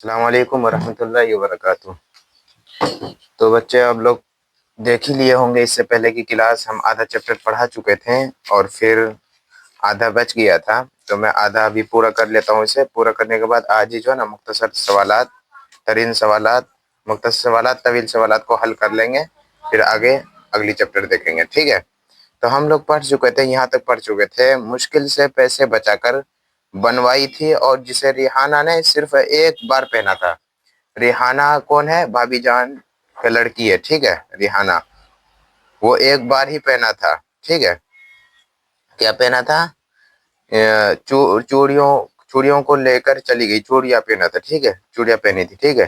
السلام علیکم ورحمۃ اللہ وبرکاتہ۔ تو بچے اب لوگ دیکھ ہی لیے ہوں گے، اس سے پہلے کی کلاس ہم آدھا چیپٹر پڑھا چکے تھے اور پھر آدھا بچ گیا تھا، تو میں آدھا ابھی پورا کر لیتا ہوں۔ اسے پورا کرنے کے بعد آج ہی جو ہے نا مختصر سوالات، مختصر سوالات طویل سوالات کو حل کر لیں گے، پھر آگے اگلی چیپٹر دیکھیں گے، ٹھیک ہے؟ تو ہم لوگ پڑھ چکے تھے، یہاں تک پڑھ چکے تھے مشکل سے پیسے بچا کر بنوائی تھی اور جسے ریحانہ نے صرف ایک بار پہنا تھا۔ ریحانہ کون ہے؟ بھابی جان کا لڑکی ہے، ٹھیک ہے؟ ریحانہ وہ ایک بار ہی پہنا تھا، ٹھیک ہے؟ کیا پہنا تھا؟ چوڑیوں کو لے کر چلی گئی، چوڑیاں پہنا تھا، ٹھیک ہے؟ چوڑیاں پہنی تھی، ٹھیک ہے؟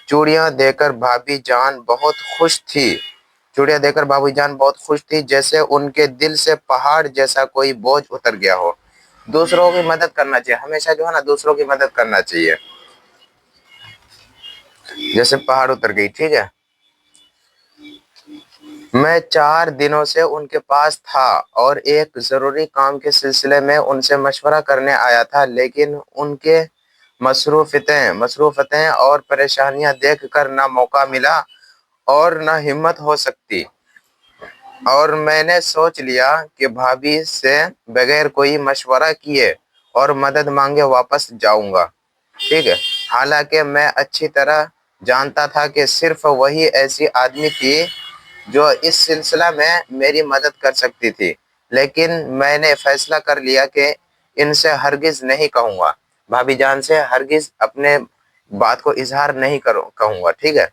چوڑیاں دے کر بھابی جان بہت خوش تھی، چوڑیاں دے کر بھابی جان بہت خوش تھی، جیسے ان کے دل سے پہاڑ جیسا کوئی بوجھ اتر گیا ہو۔ دوسروں کی مدد کرنا چاہیے، ہمیشہ جو ہے نا دوسروں کی مدد کرنا چاہیے، جیسے پہاڑ اتر گئی، ٹھیک ہے؟ میں 4 دنوں سے ان کے پاس تھا اور ایک ضروری کام کے سلسلے میں ان سے مشورہ کرنے آیا تھا، لیکن ان کے مصروفتیں اور پریشانیاں دیکھ کر نہ موقع ملا اور نہ ہمت ہو سکتی، اور میں نے سوچ لیا کہ بھابھی سے بغیر کوئی مشورہ کیے اور مدد مانگے واپس جاؤں گا، ٹھیک ہے؟ حالانکہ میں اچھی طرح جانتا تھا کہ صرف وہی ایسی آدمی تھی جو اس سلسلہ میں میری مدد کر سکتی تھی، لیکن میں نے فیصلہ کر لیا کہ ان سے ہرگز نہیں کہوں گا، بھابی جان سے ہرگز اپنے بات کو اظہار نہیں کہوں گا، ٹھیک ہے؟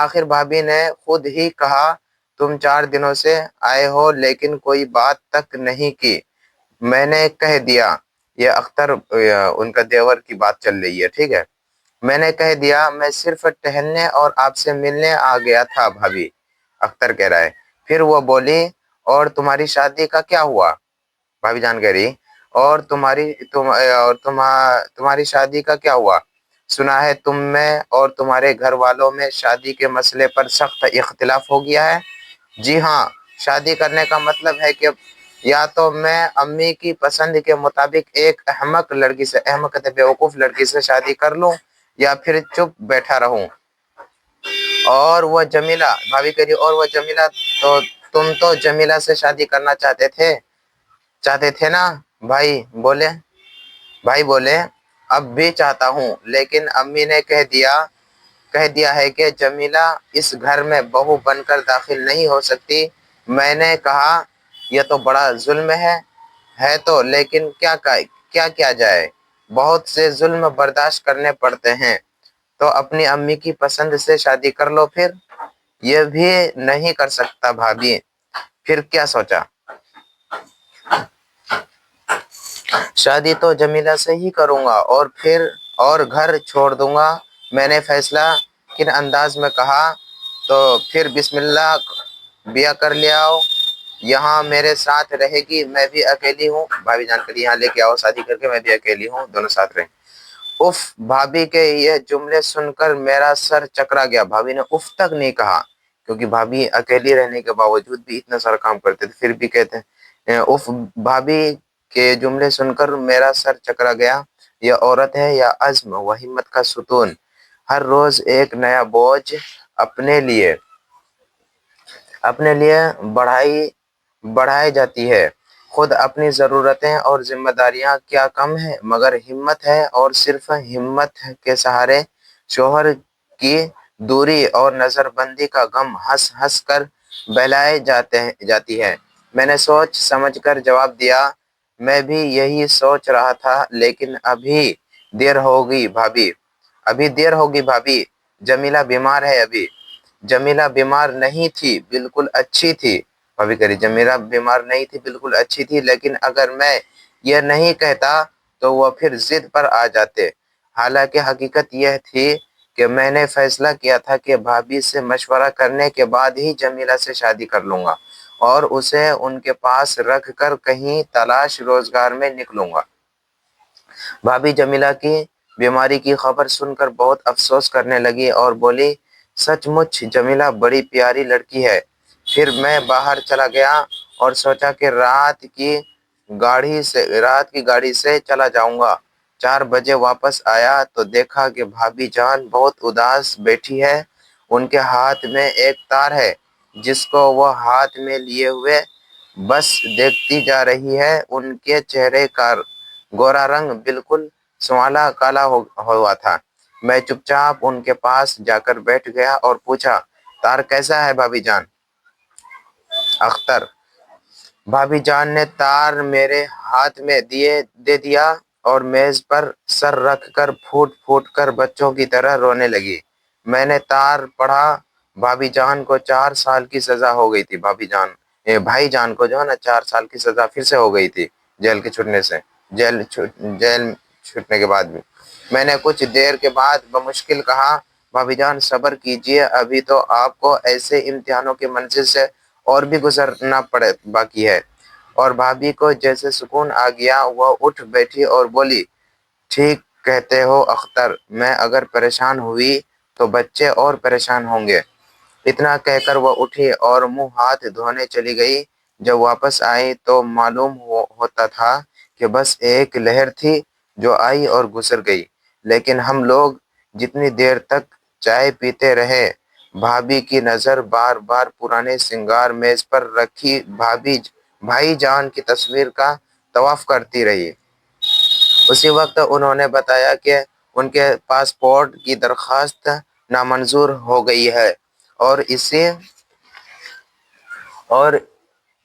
آخر بھابی نے خود ہی کہا، تم 4 دنوں سے آئے ہو لیکن کوئی بات تک نہیں کی۔ میں نے کہہ دیا، یہ اختر ان کا دیور کی بات چل رہی ہے، ٹھیک ہے؟ میں نے کہہ دیا میں صرف ٹہلنے اور آپ سے ملنے آ گیا تھا بھابی، اختر کہہ رہا ہے۔ پھر وہ بولی، اور تمہاری شادی کا کیا ہوا؟ بھابی جان کہہ رہی، اور تمہاری شادی کا کیا ہوا؟ سنا ہے تم میں اور تمہارے گھر والوں میں شادی کے مسئلے پر سخت اختلاف ہو گیا ہے۔ جی ہاں، شادی کرنے کا مطلب ہے کہ یا تو میں امی کی پسند کے مطابق ایک احمق بیوقوف لڑکی سے شادی کر لوں یا پھر چپ بیٹھا رہوں۔ اور وہ جمیلہ، بھابی کہہ رہی، اور وہ جمیلہ، تو تم تو جمیلہ سے شادی کرنا چاہتے تھے نا؟ بھائی بولے، اب بھی چاہتا ہوں، لیکن امی نے کہہ دیا ہے کہ جمیلہ اس گھر میں بہو بن کر داخل نہیں ہو سکتی۔ میں نے کہا یہ تو بڑا ظلم ہے تو، لیکن کیا جائے، بہت سے ظلم برداشت کرنے پڑتے ہیں، تو اپنی امی کی پسند سے شادی کر لو پھر۔ یہ بھی نہیں کر سکتا بھابی، پھر کیا سوچا؟ شادی تو جمیلہ سے ہی کروں گا اور گھر چھوڑ دوں گا۔ میں نے فیصلہ کن انداز میں کہا، تو پھر بسم اللہ بیاہ کر لے آؤ، یہاں میرے ساتھ رہے گی، میں بھی اکیلی ہوں۔ بھابی جان کر یہاں لے کے آؤ شادی کر کے، میں بھی اکیلی ہوں، دونوں ساتھ رہیں۔ اف، بھابی کے یہ جملے سن کر میرا سر چکرا گیا۔ بھابی نے اف تک نہیں کہا، کیونکہ بھابی اکیلی رہنے کے باوجود بھی اتنا سارا کام کرتے تھے، پھر بھی کہتے ہیں اف۔ بھابی کے جملے سن کر میرا سر چکرا گیا۔ یہ عورت ہے یا عزم و ہمت کا ستون، ہر روز ایک نیا بوجھ اپنے لیے بڑھائی جاتی ہے۔ خود اپنی ضرورتیں اور ذمہ داریاں کیا کم ہیں، مگر ہمت ہے، اور صرف ہمت کے سہارے شوہر کی دوری اور نظر بندی کا غم ہنس ہنس کر بہلائی جاتی ہے۔ میں نے سوچ سمجھ کر جواب دیا، میں بھی یہی سوچ رہا تھا، لیکن ابھی دیر ہوگی بھابی، جمیلہ بیمار ہے ابھی۔ جمیلہ بیمار نہیں تھی، بالکل اچھی تھی۔ بھابی کہہ رہی جمیلہ بیمار نہیں تھی، بالکل اچھی تھی، لیکن اگر میں یہ نہیں کہتا تو وہ پھر ضد پر آ جاتے۔ حالانکہ حقیقت یہ تھی کہ میں نے فیصلہ کیا تھا کہ بھابی سے مشورہ کرنے کے بعد ہی جمیلہ سے شادی کر لوں گا اور اسے ان کے پاس رکھ کر کہیں تلاش روزگار میں نکلوں گا۔ بھابی جمیلہ کی بیماری کی خبر سن کر بہت افسوس کرنے لگی اور بولی، سچ مچ جمیلہ بڑی پیاری لڑکی ہے۔ پھر میں باہر چلا گیا اور سوچا کہ رات کی گاڑی سے چلا جاؤں گا، 4 بجے واپس آیا تو دیکھا کہ بھابھی جان بہت اداس بیٹھی ہے۔ ان کے ہاتھ میں ایک تار ہے جس کو وہ ہاتھ میں لیے ہوئے بس دیکھتی جا رہی ہے۔ ان کے چہرے کا گورا رنگ بالکل سنوالا کالا ہوا تھا۔ میں چپ چاپ ان کے پاس جا کر بیٹھ گیا اور پوچھا، تار کیسا ہے بھابھی جان؟ اختر: بھابھی جان نے تار میرے ہاتھ میں دے دیا اور میز پر سر رکھ کر پھوٹ پھوٹ کر بچوں کی طرح رونے لگی۔ میں نے تار پڑھا۔ بھابھی جان کو 4 سال کی سزا ہو گئی تھی۔ بھائی جان کو جو ہے نا 4 سال کی سزا پھر سے ہو گئی تھی جیل کے چھوٹنے سے، جیل چھوٹنے کے بعد بھی۔ میں نے کچھ دیر کے بعد بمشکل کہا، بھابھی جان صبر کیجئے، ابھی تو آپ کو ایسے امتحانوں کی منزل سے اور بھی گزرنا باقی ہے۔ اور بھابھی کو جیسے سکون آ گیا، وہ اٹھ بیٹھی اور بولی، ٹھیک کہتے ہو اختر، میں اگر پریشان ہوئی تو بچے اور پریشان ہوں گے۔ اتنا کہہ کر وہ اٹھی اور منہ ہاتھ دھونے چلی گئی۔ جب واپس آئی تو معلوم ہوتا تھا کہ بس ایک لہر تھی جو آئی اور گزر گئی، لیکن ہم لوگ جتنی دیر تک چائے پیتے رہے، بھابھی کی نظر بار بار پرانے سنگار میز پر رکھی بھائی جان کی تصویر کا طواف کرتی رہی۔ اسی وقت انہوں نے بتایا کہ ان کے پاسپورٹ کی درخواست نامنظور ہو گئی ہے اور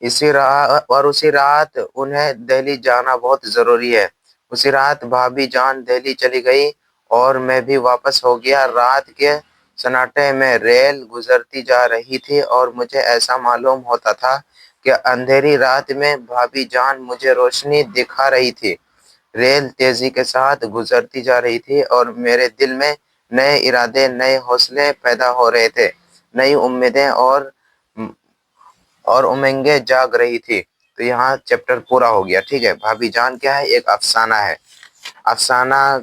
اسی رات انہیں دہلی جانا بہت ضروری ہے۔ اسی رات بھابھی جان دہلی چلی گئی اور میں بھی واپس ہو گیا۔ رات کے سناٹے میں ریل گزرتی جا رہی تھی اور مجھے ایسا معلوم ہوتا تھا کہ اندھیری رات میں بھابھی جان مجھے روشنی دکھا رہی تھی۔ ریل تیزی کے ساتھ گزرتی جا رہی تھی اور میرے دل میں نئے ارادے، نئے حوصلے پیدا ہو رہے تھے، نئی امیدیں اور امنگیں جاگ رہی تھی۔ تو یہاں چیپٹر پورا ہو گیا، ٹھیک ہے۔ بھابھی جان کیا ہے؟ ایک افسانہ ہے۔ افسانہ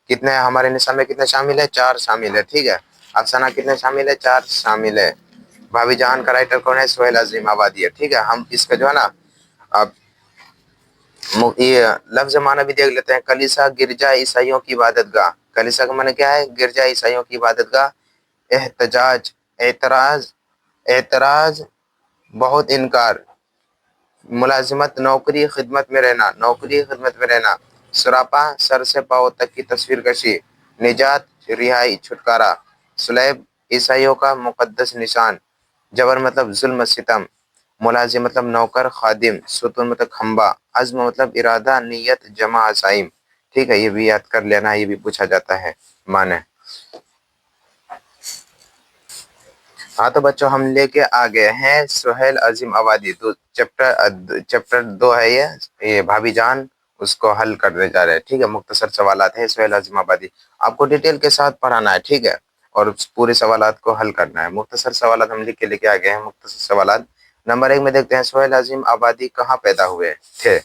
کتنے ہمارے نصاب میں کتنے شامل ہے؟ 4 شامل ہے، ٹھیک ہے۔ افسانہ کتنے شامل ہے؟ 4 شامل ہے۔ بھابھی جان کا رائٹر کون ہے؟ سہیل عظیم آبادی ہے، ٹھیک ہے۔ ہم اس کا جو ہے نا اب یہ لفظ معنی بھی دیکھ لیتے ہیں۔ کلیسا گرجا عیسائیوں کی عبادت گاہ۔ کلیسا کا معنی کیا ہے؟ گرجا عیسائیوں کی عبادت گاہ۔ احتجاج، اعتراض، بہت انکار۔ ملازمت، نوکری، خدمت میں رہنا، نوکری، خدمت میں رہنا۔ سراپا، سر سے پاؤں تک کی تصویر کشی۔ نجات، رہائی، چھٹکارا۔ صلیب، عیسائیوں کا مقدس نشان۔ جبر مطلب ظلم ستم۔ ملازم مطلب نوکر، خادم۔ ستون مطلب کھمبا۔ عزم مطلب ارادہ، نیت، جمع، عزائم، ٹھیک ہے۔ یہ بھی یاد کر لینا، یہ بھی پوچھا جاتا ہے معنی۔ ہاں تو بچوں ہم لے کے آ گئے ہیں سہیل عظیم آبادی، تو چیپٹر 2 ہے یہ بھابھی جان، اس کو حل کرنے جا رہے ہیں، ٹھیک ہے۔ مختصر سوالات ہیں سہیل عظیم آبادی، آپ کو ڈیٹیل کے ساتھ پڑھانا ہے، ٹھیک ہے، اور پورے سوالات کو حل کرنا ہے۔ مختصر سوالات ہم لکھ کے آ گئے ہیں۔ مختصر سوالات نمبر 1 میں دیکھتے ہیں، سہیل عظیم آبادی کہاں پیدا ہوئے تھے؟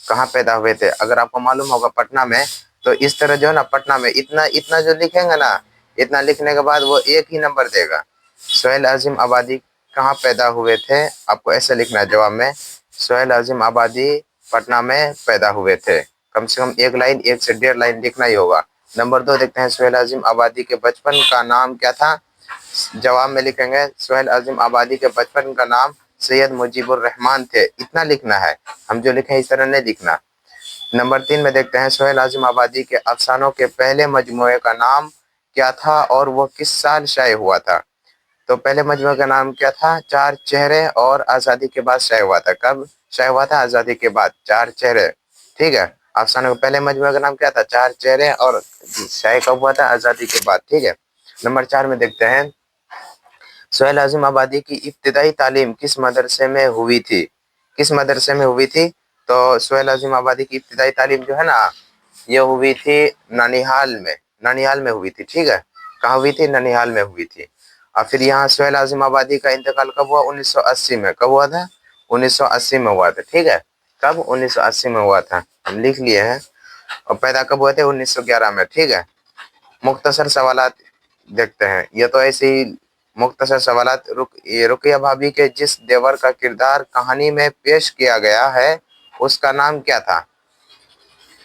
کہاں پیدا ہوئے تھے؟ اگر آپ کو معلوم ہوگا پٹنہ میں، تو اس طرح جو ہے نا پٹنہ میں اتنا جو لکھیں گے نا، اتنا لکھنے کے بعد وہ ایک ہی نمبر دے گا۔ سہیل عظیم آبادی کہاں پیدا ہوئے تھے؟ آپ کو ایسے لکھنا ہے جواب میں، سہیل عظیم آبادی پٹنہ میں پیدا ہوئے تھے۔ کم سے کم 1 لائن، 1 سے 1.5 لائن لکھنا ہی ہوگا۔ نمبر 2 دیکھتے ہیں، سہیل عظیم آبادی کے بچپن کا نام کیا تھا؟ جواب میں لکھیں گے، سہیل عظیم آبادی کے بچپن کا نام سید مجیب الرحمان تھے، اتنا لکھنا ہے۔ ہم جو لکھیں اس طرح نہیں لکھنا۔ نمبر 3 میں دیکھتے ہیں، سہیل عظیم آبادی کے افسانوں کے پہلے مجموعے کا نام کیا تھا اور وہ کس سال شائع ہوا تھا؟ تو پہلے مجموعے کا نام کیا تھا؟ 4 چہرے، اور آزادی کے بعد شائع ہوا تھا۔ کب شائع ہوا تھا؟ آزادی کے بعد، 4 چہرے، ٹھیک ہے۔ افسانوں کے پہلے مجموعے کا نام کیا تھا؟ 4 چہرے، اور شائع کب ہوا تھا؟ آزادی کے بعد، ٹھیک ہے۔ نمبر 4 میں دیکھتے ہیں، سہیل عظیم آبادی کی ابتدائی تعلیم کس مدرسے میں ہوئی تھی؟ کس مدرسے میں ہوئی تھی؟ تو سہیل عظیم آبادی کی ابتدائی تعلیم جو ہے نا، یہ ہوئی تھی ننیہال میں ہوئی تھی، ٹھیک ہے۔ کہاں ہوئی تھی؟ ننیہال میں ہوئی تھی۔ اور پھر یہاں سہیل عظیم آبادی کا انتقال کب ہوا؟ 1980 میں۔ کب ہوا تھا؟ 1980 میں ہوا تھا، ٹھیک ہے۔ کب؟ 1980 میں ہوا تھا، ہم لکھ لیے ہیں۔ اور پیدا کب ہوئے تھے؟ 1911 میں، ٹھیک ہے۔ مختصر سوالات دیکھتے ہیں، یہ تو ایسے ہی مختصر سوالات۔ رقیہ بھابی کے جس دیور کا کردار کہانی میں پیش کیا گیا ہے اس کا نام کیا تھا؟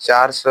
400